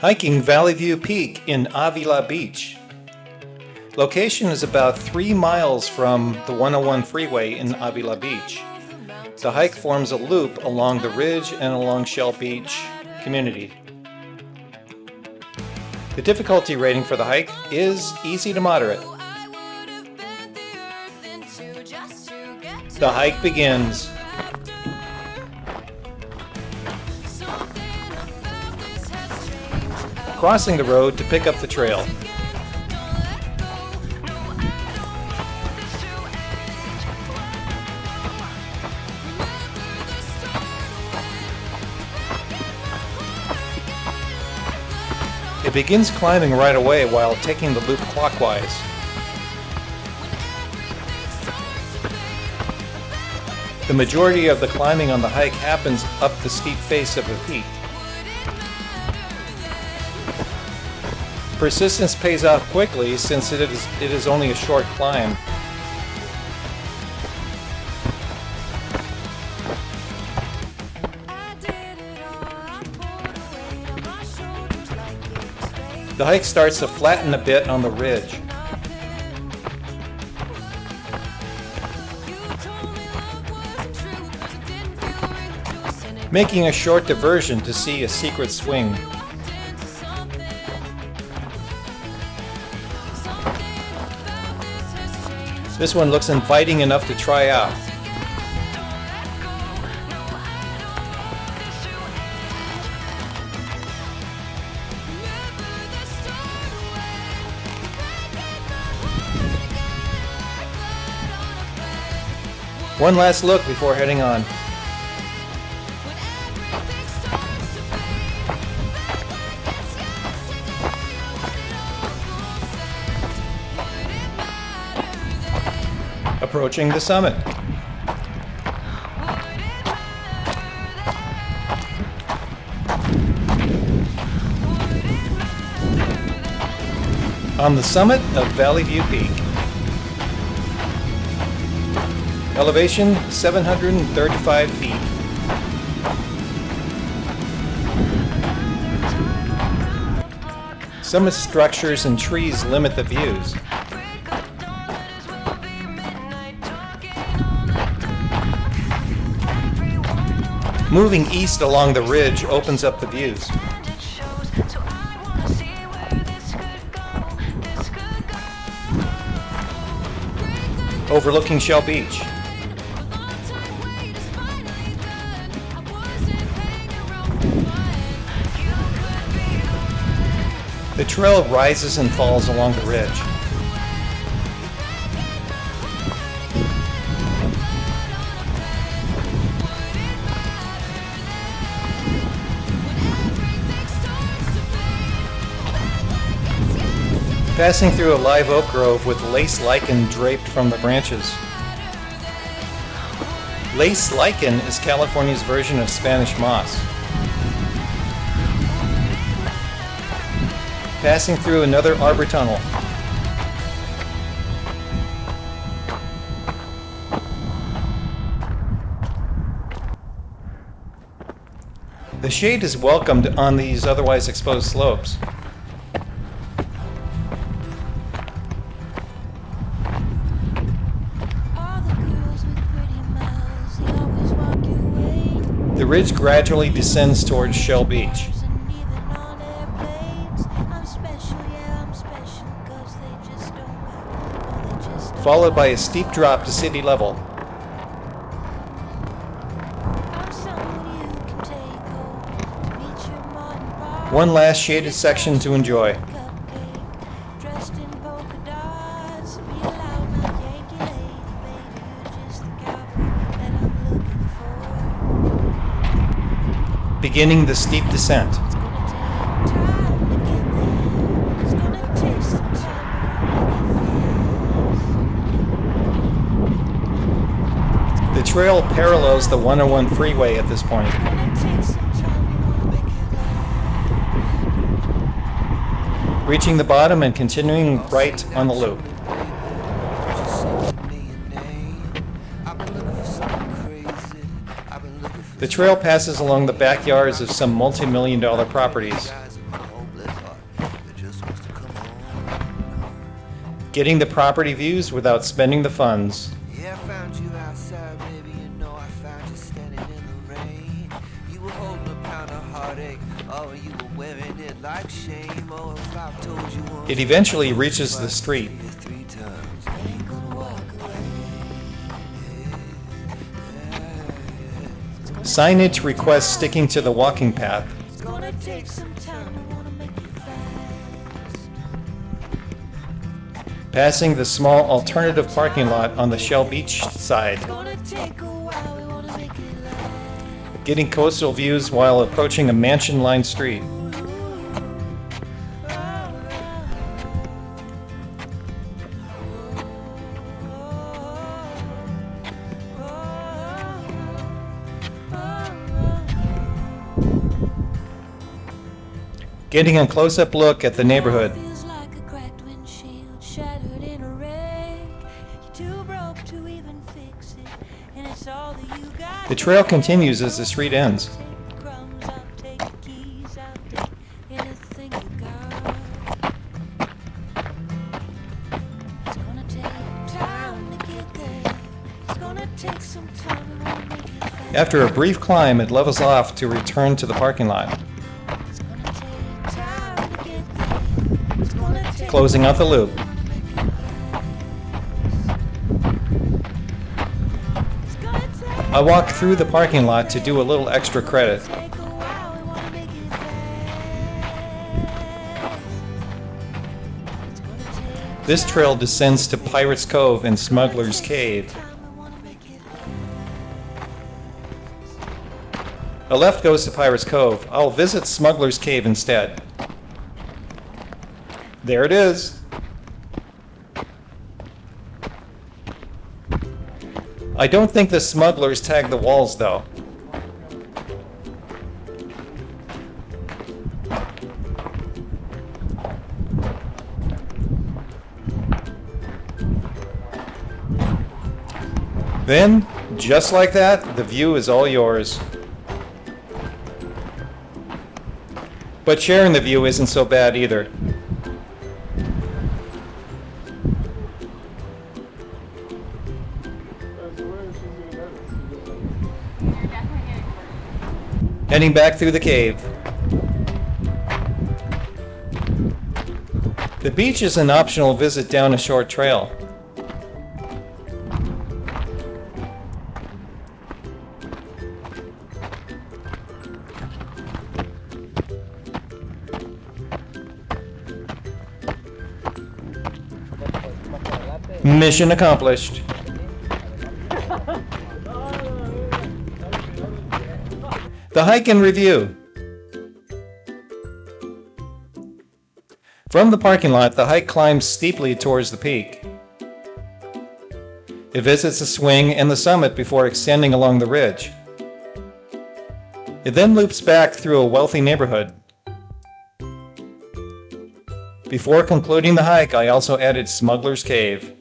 Hiking Valley View Peak in Avila Beach. Location is about 3 miles from the 101 freeway in Avila Beach. The hike forms a loop along the ridge and along Shell Beach community. The difficulty rating for the hike is easy to moderate. The hike begins. Crossing the road to pick up the trail. It begins climbing right away while taking the loop clockwise. The majority of the climbing on the hike happens up the steep face of the peak. Persistence pays off quickly since it is only a short climb. The hike starts to flatten a bit on the ridge. Making a short diversion to see a secret swing. This one looks inviting enough to try out. One last look before heading on. Approaching the summit. On the summit of Valley View Peak. Elevation 735 feet. Summit structures and trees limit the views. Moving east along the ridge opens up the views. Overlooking Shell Beach. The trail rises and falls along the ridge. Passing through a live oak grove with lace lichen draped from the branches. Lace lichen is California's version of Spanish moss. Passing through another arbor tunnel. The shade is welcomed on these otherwise exposed slopes. The ridge gradually descends towards Shell Beach. Followed by a steep drop to city level. One last shaded section to enjoy. Beginning the steep descent. The trail parallels the 101 freeway at this point. Reaching the bottom and continuing right on the loop. The trail passes along the backyards of some multi-million-dollar properties. Getting the property views without spending the funds. Yeah, I found you outside, baby, you know I found you standing in the rain. You were holding a pound of heartache, oh, you were wearing it like shame. Oh, if I've told you once, It eventually reaches the street. 3 times, I ain't gonna walk away. Signage requests sticking to the walking path. It's gonna take some time, I wanna make it fast. Passing the small alternative parking lot on the Shell Beach side. It's gonna take a while, we wanna make it last. Getting coastal views while approaching a mansion-lined street. Getting a close-up look at the neighborhood. Feels like a cracked windshield shattered in a wreck. You're too broke to even fix it, and it's all that you got. The trail continues as the street ends. Take crumbs, I'll take the keys, I'll take anything you got. It's gonna take time to get there. It's gonna take some time, we wanna make it fast. After a brief climb, it levels off to return to the parking lot, It's gonna take time to get there. It's gonna take closing out the loop. It's gonna take I walk through the parking lot to do a little extra credit. a while, we wanna make it fast. It's gonna take This trail descends to Pirates Cove and Smugglers Cave. time, we wanna make it A left goes to Pirates Cove. I'll visit Smugglers Cave instead. There it is. I don't think the smugglers tagged the walls though. Then, just like that, the view is all yours. But sharing the view isn't so bad either. Heading back through the cave. The beach is an optional visit down a short trail. Mission accomplished. The hike and review. From the parking lot, the hike climbs steeply towards the peak. It visits the swing and the summit before extending along the ridge. It then loops back through a wealthy neighborhood. Before concluding the hike, I also added Smugglers Cave.